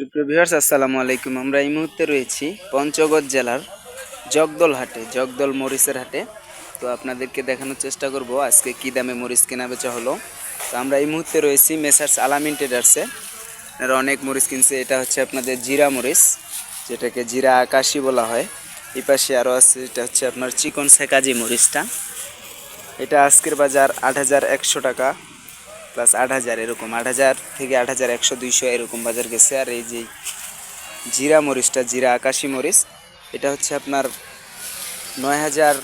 সুপ্রিয় ভিউয়ার্স, আসসালামু আলাইকুম। আমরা এই মুহূর্তে রয়েছি পঞ্চগড় জেলার জগদল হাটে, জগদল মরিচের হাটে। তো আপনাদেরকে দেখানোর চেষ্টা করব আজকে কী দামে মরিচ কেনা বেচা হলো। তো আমরা এই মুহূর্তে রয়েছি মেসার্স আলামিন ট্রেডার্সে। আপনারা অনেক মরিচ কিনছে। এটা হচ্ছে আপনাদের জিরা মরিচ, যেটাকে জিরা আকাশি বলা হয়। এই পাশে আরও আছে, এটা হচ্ছে আপনার চিকন সেকাজি মরিচটা। এটা আজকের বাজার ৮,১০০ টাকা প্লাস ৮,০০০, এরকম ৮,০০০ থেকে ৮,১০০, ২০০ এরকম বাজার গেছে। আর এই যে জিরা মরিচটা, জিরা আকাশি মরিচ, এটা হচ্ছে আপনার ৯,২০০,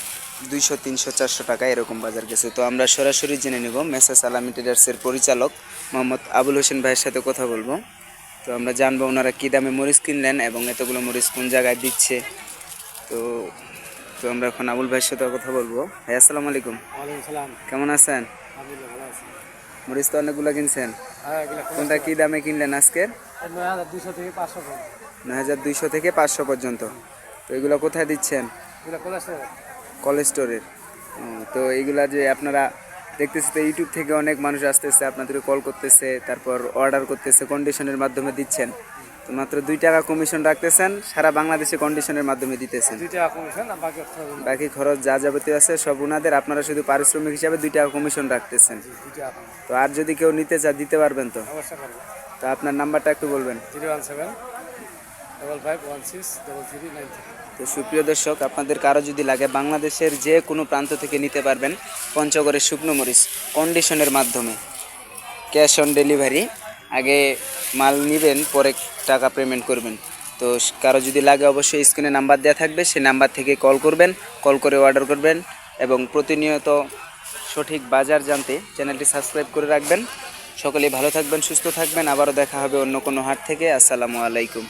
৩০০, ৪০০ টাকা এরকম বাজার গেছে। তো আমরা সরাসরি জেনে নেব মেসার্স আলামিন ট্রেডার্সের পরিচালক মোহাম্মদ আবুল হোসেন ভাইয়ের সাথে কথা বলবো। তো আমরা জানবো ওনারা কী দামে মরিচ কিনলেন এবং এতগুলো মরিচ কোন জায়গায় দিচ্ছে। তো তো আমরা এখন আবুল ভাইয়ের সাথে কথা বলবো। ভাই আসসালামু আলাইকুম। ওয়ালাইকুম সালাম। কেমন আছেন? আলহামদুলিল্লাহ ভালো আছি। মরিচ তো অনেকগুলো কিনছেন, হ্যাঁ, এগুলা কোনটা কী দামে কিনলেন আজকের? ৯,২০০ থেকে ৫০০ পর্যন্ত। ৯,২০০ থেকে ৫০০ পর্যন্ত। তো এগুলো কোথায় দিচ্ছেন? এগুলা কোলেস্ট্রল। কলেজ স্টোরের। তো এইগুলা যে আপনারা দেখতেছি, তো ইউটিউব থেকে অনেক মানুষ আসতেছে, আপনাদেরকে কল করতেছে, তারপর অর্ডার করতেছে, কন্ডিশনের মাধ্যমে দিচ্ছেন। তো মাত্র ২ টাকা কমিশন রাখতেছেন, সারা বাংলাদেশে কন্ডিশনের মাধ্যমে দিতেছেন। ২ টাকা কমিশন আর বাকি অর্থ বাকি খরচ যা যাবতীয় আছে সব ওনাদের, আপনারা শুধু পারিশ্রমিক হিসাবে ২ টাকা কমিশন রাখতেছেন। ২ টাকা কমিশন। তো আর যদি কেউ নিতে চায় দিতে পারবেন তো? অবশ্যই পারবো। তো আপনার নাম্বারটা একটু বলবেন। 017 5516 3393। তো সুপ্রিয় দর্শক, আপনাদের কারো যদি লাগে বাংলাদেশের যে কোনো প্রান্ত থেকে নিতে পারবেন পঞ্চগড়ের শুকনো মরিচ কন্ডিশনের মাধ্যমে, ক্যাশ অন ডেলিভারি। আগে মাল নেবেন, পরে টাকা পেমেন্ট করবেন। তো কারো যদি লাগে অবশ্যই স্ক্রিনে নাম্বার দেওয়া থাকবে, সেই নাম্বার থেকে কল করবেন, কল করে অর্ডার করবেন। এবং প্রতিনিয়ত সঠিক বাজার জানতে চ্যানেলটি সাবস্ক্রাইব করে রাখবেন। সকলেই ভালো থাকবেন, সুস্থ থাকবেন। আবারও দেখা হবে অন্য কোনো হাট থেকে। আসসালামু আলাইকুম।